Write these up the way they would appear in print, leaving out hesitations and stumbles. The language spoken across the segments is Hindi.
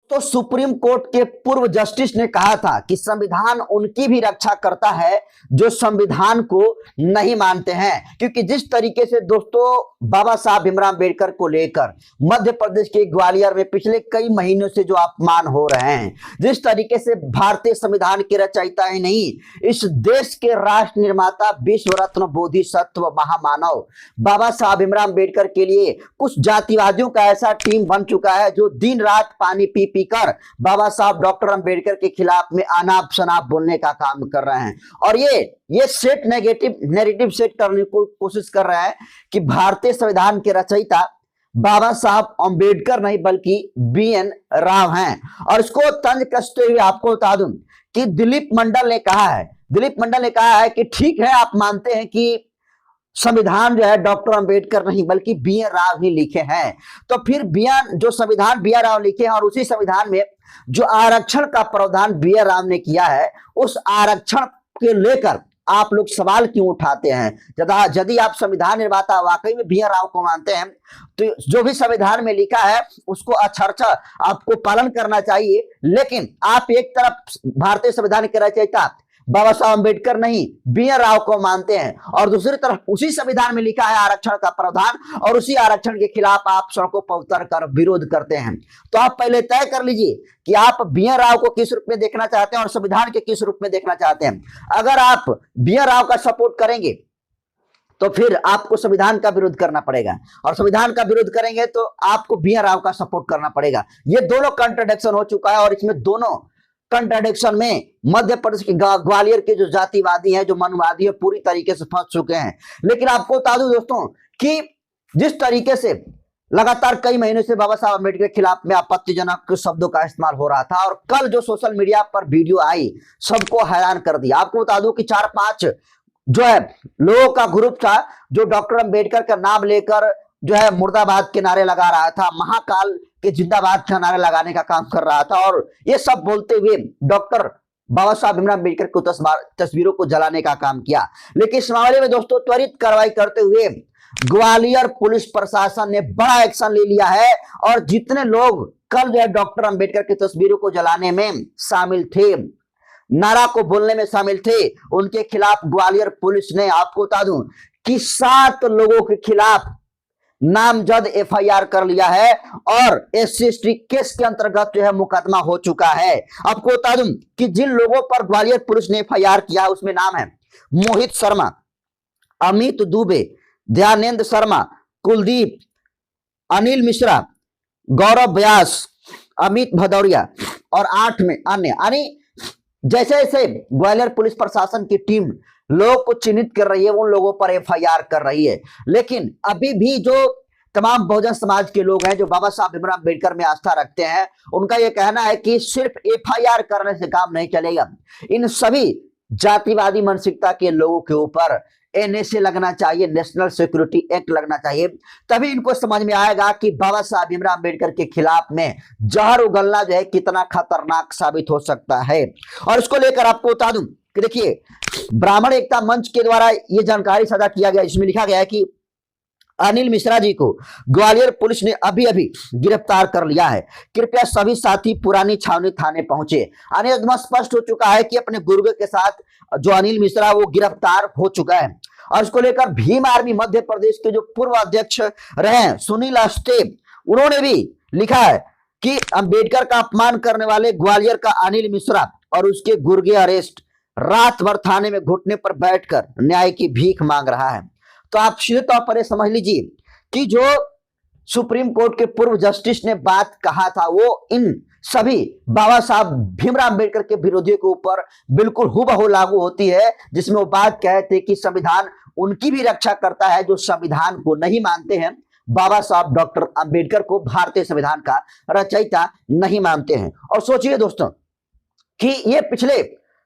तो सुप्रीम कोर्ट के पूर्व जस्टिस ने कहा था कि संविधान उनकी भी रक्षा करता है जो संविधान को नहीं मानते हैं, क्योंकि जिस तरीके से दोस्तों बाबा साहब भीमराव अम्बेडकर को लेकर मध्य प्रदेश के ग्वालियर में पिछले कई महीनों से जो अपमान हो रहे हैं, जिस तरीके से भारतीय संविधान के रचयिता ही नहीं इस देश के राष्ट्र निर्माता विश्व रत्न बोधिसत्व महामानव बाबा साहब भीमराव अम्बेडकर के लिए कुछ जातिवादियों का ऐसा टीम बन चुका है जो दिन रात पानी पी पी कर बाबा साहब डॉक्टर अंबेडकर के खिलाफ में अनाप शनाप बोलने का काम कर रहे हैं। और ये सेट नेगेटिव नैरेटिव सेट करने की कोशिश कर रहा है कि भारतीय संविधान के रचयिता बाबा साहब अंबेडकर नहीं बल्कि BN राव हैं। और इसको तंज कसते हुए आपको बता दूं कि दिलीप मंडल ने कहा है कि ठीक है, आप मानते हैं कि संविधान जो है डॉक्टर अंबेडकर नहीं बल्कि BN राव ही लिखे हैं, तो फिर जो संविधान BN राव लिखे हैं और उसी संविधान में जो आरक्षण का प्रावधान BN राव ने किया है, उस आरक्षण के लेकर आप लोग सवाल क्यों उठाते हैं? यदि आप संविधान निर्माता वाकई में BN राव को मानते हैं तो जो भी संविधान में लिखा है उसको अक्षरशः आपको पालन करना चाहिए। लेकिन आप एक तरफ भारतीय संविधान के रचयिता बाबा साहब अम्बेडकर नहीं BN राव को मानते हैं और दूसरी तरफ उसी संविधान में लिखा है आरक्षण का प्रावधान और उसी आरक्षण के खिलाफ आप सड़कों पर उतर कर विरोध करते हैं। तो आप पहले तय कर लीजिए कि आप BN राव को किस रूप में देखना चाहते हैं और संविधान के किस रूप में देखना चाहते हैं। अगर आप BN राव का सपोर्ट करेंगे तो फिर आपको संविधान का विरोध करना पड़ेगा और संविधान का विरोध करेंगे तो आपको BN राव का सपोर्ट करना पड़ेगा। ये दोनों कंट्राडिक्शन हो चुका है और इसमें दोनों कंट्राडिक्शन में मध्य प्रदेश के ग्वालियर के जो जातिवादी हैं, जो मनवादी है, पूरी तरीके से फंस चुके हैं। लेकिन आपको बता दूं दोस्तों कि जिस तरीके से लगातार कई महीनों से बाबा साहब अम्बेडकर के खिलाफ में आपत्तिजनक शब्दों का इस्तेमाल हो रहा था और कल जो सोशल मीडिया पर वीडियो आई सबको हैरान कर दिया। आपको बता दूं कि 4-5 जो है लोगों का ग्रुप था जो डॉक्टर अम्बेडकर का नाम लेकर जो है मुर्दाबाद के नारे लगा रहा था, महाकाल के जिंदाबाद का नारे लगाने का काम कर रहा था और ये सब बोलते हुए डॉक्टर बाबा साहब भीमराव अम्बेडकर को तस्वीरों को जलाने का काम किया। लेकिन इस मामले में दोस्तों त्वरित कार्रवाई करते हुए ग्वालियर पुलिस प्रशासन ने बड़ा एक्शन ले लिया है और जितने लोग कल जो है डॉक्टर अम्बेडकर की तस्वीरों को जलाने में शामिल थे, नारा को बोलने में शामिल थे, उनके खिलाफ ग्वालियर पुलिस ने आपको बता दूं कि 7 लोगों के खिलाफ नामजद FIR कर लिया है और SC/ST केस के अंतर्गत जो है मुकदमा हो चुका है। आपको बता दूं कि जिन लोगों पर ग्वालियर पुलिस ने FIR किया है उसमें नाम है मोहित शर्मा, अमित दुबे, ध्यानेंद्र शर्मा, कुलदीप, अनिल मिश्रा, गौरव व्यास, अमित भदौरिया और 8 में अन्य। यानी जैसे जैसे ग्वालियर पुलिस प्रशासन की टीम लोगों को चिन्हित कर रही है उन लोगों पर FIR कर रही है। लेकिन अभी भी जो तमाम बहुजन समाज के लोग हैं जो बाबा साहब भीमराव अम्बेडकर में आस्था रखते हैं, उनका यह कहना है कि सिर्फ FIR करने से काम नहीं चलेगा, इन सभी जातिवादी मानसिकता के लोगों के ऊपर NSA लगना चाहिए, नेशनल सिक्योरिटी एक्ट लगना चाहिए, तभी इनको समझ में आएगा कि बाबा साहब भीमराव अम्बेडकर के खिलाफ में जहर उगलना जो है कितना खतरनाक साबित हो सकता है। और इसको लेकर आपको बता दूं कि देखिए ब्राह्मण एकता मंच के द्वारा यह जानकारी साझा किया गया, इसमें लिखा गया है कि अनिल मिश्रा जी को ग्वालियर पुलिस ने अभी गिरफ्तार कर लिया है, कृपया सभी साथी पुरानी छावनी थाने पहुंचे। एकदम स्पष्ट हो चुका है कि अपने गुर्गे के साथ जो अनिल मिश्रा वो गिरफ्तार हो चुका है। और इसको लेकर भीम आर्मी मध्य प्रदेश के जो पूर्व अध्यक्ष रहे सुनील अस्ते, उन्होंने भी लिखा है कि अंबेडकर का अपमान करने वाले ग्वालियर का अनिल मिश्रा और उसके गुर्गे अरेस्ट, रात भर थाने में घुटने पर बैठकर न्याय की भीख मांग रहा है। तो आप सीधे तौर पर समझ लीजिए कि जो सुप्रीम कोर्ट के पूर्व जस्टिस ने बात कहा था वो इन सभी बाबा साहब भीमराव अम्बेडकर के विरोधियों के ऊपर बिल्कुल हूबहू लागू होती है, जिसमें वो बात कहते कि संविधान उनकी भी रक्षा करता है जो संविधान को नहीं मानते हैं, बाबा साहब डॉक्टर अम्बेडकर को भारतीय संविधान का रचयिता नहीं मानते हैं। और सोचिए दोस्तों कि ये पिछले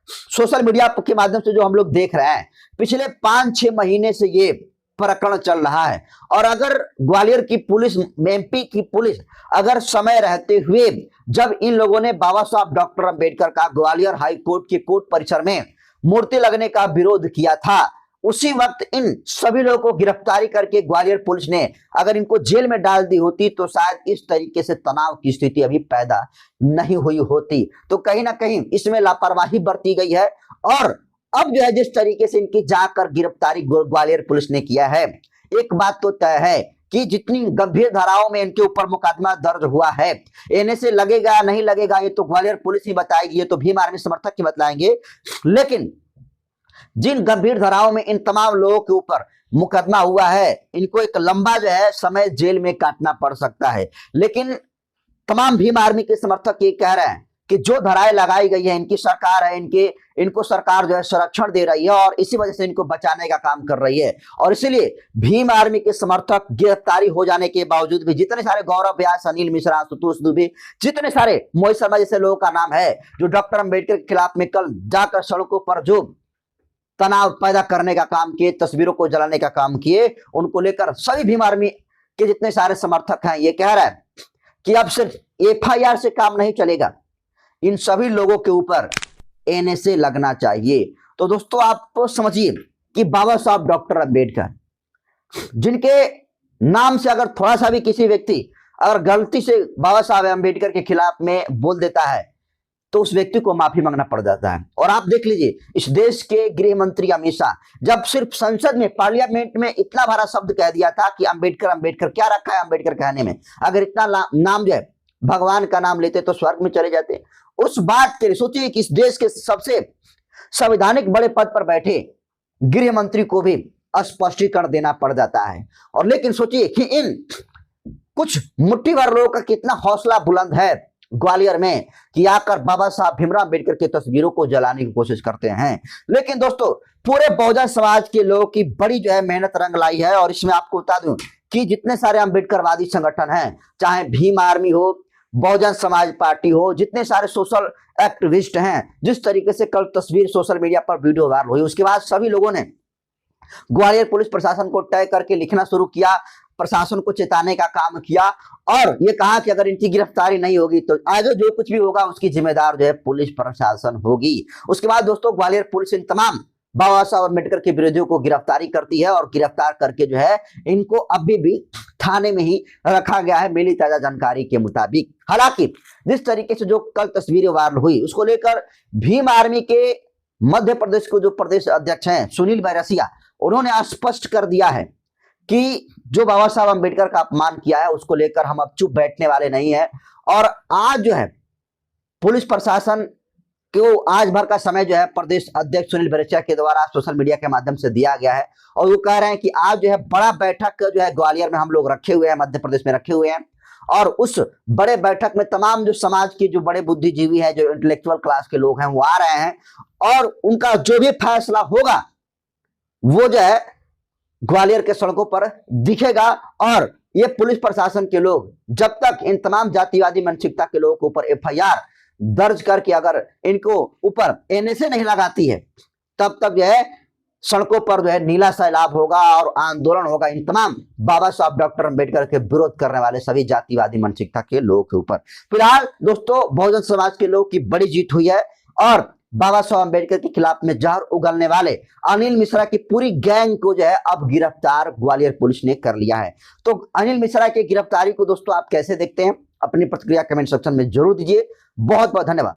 सोशल मीडिया के माध्यम से जो हम लोग देख रहे हैं, पिछले 5-6 महीने से ये प्रकरण चल रहा है और अगर ग्वालियर की पुलिस, MP की पुलिस अगर समय रहते हुए जब इन लोगों ने बाबा साहब डॉक्टर अम्बेडकर का ग्वालियर हाई कोर्ट के कोर्ट परिसर में मूर्ति लगने का विरोध किया था उसी वक्त इन सभी लोगों को गिरफ्तारी करके ग्वालियर पुलिस ने अगर इनको जेल में डाल दी होती तो शायद इस तरीके से तनाव की स्थिति अभी पैदा नहीं हुई होती। तो कहीं ना कहीं इसमें लापरवाही बरती गई है। और अब जो है जिस तरीके से इनकी जाकर गिरफ्तारी ग्वालियर पुलिस ने किया है, एक बात तो तय है कि जितनी गंभीर धाराओं में इनके ऊपर मुकदमा दर्ज हुआ है, इन्हें से लगेगा नहीं लगेगा ये तो ग्वालियर पुलिस ही बताएगी, ये तो भीम आर्मी समर्थक ही बताएंगे। लेकिन जिन गंभीर धाराओं में इन तमाम लोगों के ऊपर मुकदमा हुआ है, इनको एक लंबा जो है समय जेल में काटना पड़ सकता है। लेकिन तमाम भीम आर्मी के समर्थक ये कह रहे हैं कि जो धाराएं लगाई गई है, इनकी सरकार है, इनको सरकार जो है संरक्षण दे रही है और इसी वजह से इनको बचाने का काम कर रही है। और इसीलिए भीम आर्मी के समर्थक गिरफ्तारी हो जाने के बावजूद भी जितने सारे गौरव व्यास, अनिल मिश्रा, आशुतोष दुबे, जितने सारे मोहित शर्मा जैसे लोगों का नाम है जो डॉक्टर अंबेडकर के खिलाफ में कल जाकर सड़कों पर जो तनाव पैदा करने का काम किए, तस्वीरों को जलाने का काम किए, उनको लेकर सभी भीम आर्मी के जितने सारे समर्थक हैं ये कह रहे हैं कि अब सिर्फ एफआईआर से काम नहीं चलेगा, इन सभी लोगों के ऊपर एनएसए लगना चाहिए। तो दोस्तों आप तो समझिए कि बाबा साहब डॉक्टर अंबेडकर जिनके नाम से अगर थोड़ा सा भी किसी व्यक्ति अगर गलती से बाबा साहब अंबेडकर के खिलाफ में बोल देता है तो उस व्यक्ति को माफी मांगना पड़ जाता है। और आप देख लीजिए इस देश के गृह मंत्री अमित शाह जब सिर्फ संसद में, पार्लियामेंट में इतना बड़ा शब्द कह दिया था कि अंबेडकर अंबेडकर, क्या रखा है अंबेडकर कहने में, अगर इतना नाम जो है भगवान का नाम लेते तो स्वर्ग में चले जाते। उस बात के लिए सोचिए कि इस देश के सबसे संवैधानिक बड़े पद पर बैठे गृह मंत्री को भी स्पष्टीकरण देना पड़ जाता है। और लेकिन सोचिए कि इन कुछ मुट्ठी भर लोगों का कितना हौसला बुलंद है ग्वालियर में कि आकर बाबा साहब भीमराव अम्बेडकर की तस्वीरों को जलाने की कोशिश करते हैं। लेकिन दोस्तों पूरे बहुजन समाज के लोगों की बड़ी जो है मेहनत रंग लाई है। और इसमें आपको बता दूं कि जितने सारे अम्बेडकरवादी संगठन हैं, चाहे भीम आर्मी हो, बहुजन समाज पार्टी हो, जितने सारे सोशल एक्टिविस्ट हैं, जिस तरीके से कल तस्वीर सोशल मीडिया पर वीडियो वायरल हुई, उसके बाद सभी लोगों ने ग्वालियर पुलिस प्रशासन को टैग करके लिखना शुरू किया, प्रशासन को चेताने का काम किया और ये कहा कि अगर इनकी गिरफ्तारी नहीं होगी तो आगे जो कुछ भी होगा उसकी जिम्मेदार जो है पुलिस प्रशासन होगी। उसके बाद दोस्तों ग्वालियर पुलिस इन तमाम बाबा साहब अम्बेडकर के विरोधियों को गिरफ्तारी करती है और गिरफ्तार करके जो है इनको अभी भी थाने में ही रखा गया है मिली ताजा जानकारी के मुताबिक। हालांकि जिस तरीके से जो कल तस्वीरें वायरल हुई उसको लेकर भीम आर्मी के मध्य प्रदेश को जो प्रदेश अध्यक्ष हैं सुनील बैरसिया, उन्होंने स्पष्ट कर दिया है कि जो बाबा साहब अम्बेडकर का अपमान किया है उसको लेकर हम अब चुप बैठने वाले नहीं है। और आज जो है पुलिस प्रशासन को आज भर का समय जो है प्रदेश अध्यक्ष सुनील बैरसिया के द्वारा सोशल मीडिया के माध्यम से दिया गया है और वो कह रहे हैं कि आज जो है बड़ा बैठक जो है ग्वालियर में हम लोग रखे हुए हैं, मध्य प्रदेश में रखे हुए हैं और उस बड़े बैठक में तमाम जो समाज के जो बड़े बुद्धिजीवी हैं, जो इंटेलेक्चुअल क्लास के लोग हैं वो आ रहे हैं और उनका जो भी फैसला होगा वो जो है ग्वालियर के सड़कों पर दिखेगा। और ये पुलिस प्रशासन के लोग जब तक इन तमाम जातिवादी मानसिकता के लोगों के ऊपर एफआईआर दर्ज करके अगर इनको ऊपर एनएसए नहीं लगाती है तब तक जो है सड़कों पर जो है नीला सैलाब होगा और आंदोलन होगा इन तमाम बाबा साहब डॉक्टर अंबेडकर के विरोध करने वाले सभी जातिवादी मानसिकता के लोगों के ऊपर। फिलहाल दोस्तों बहुजन समाज के लोग की बड़ी जीत हुई है और बाबा साहब अम्बेडकर के खिलाफ में जहर उगलने वाले अनिल मिश्रा की पूरी गैंग को जो है अब गिरफ्तार ग्वालियर पुलिस ने कर लिया है। तो अनिल मिश्रा की गिरफ्तारी को दोस्तों आप कैसे देखते हैं, अपनी प्रतिक्रिया कमेंट सेक्शन में जरूर दीजिए। बहुत बहुत धन्यवाद।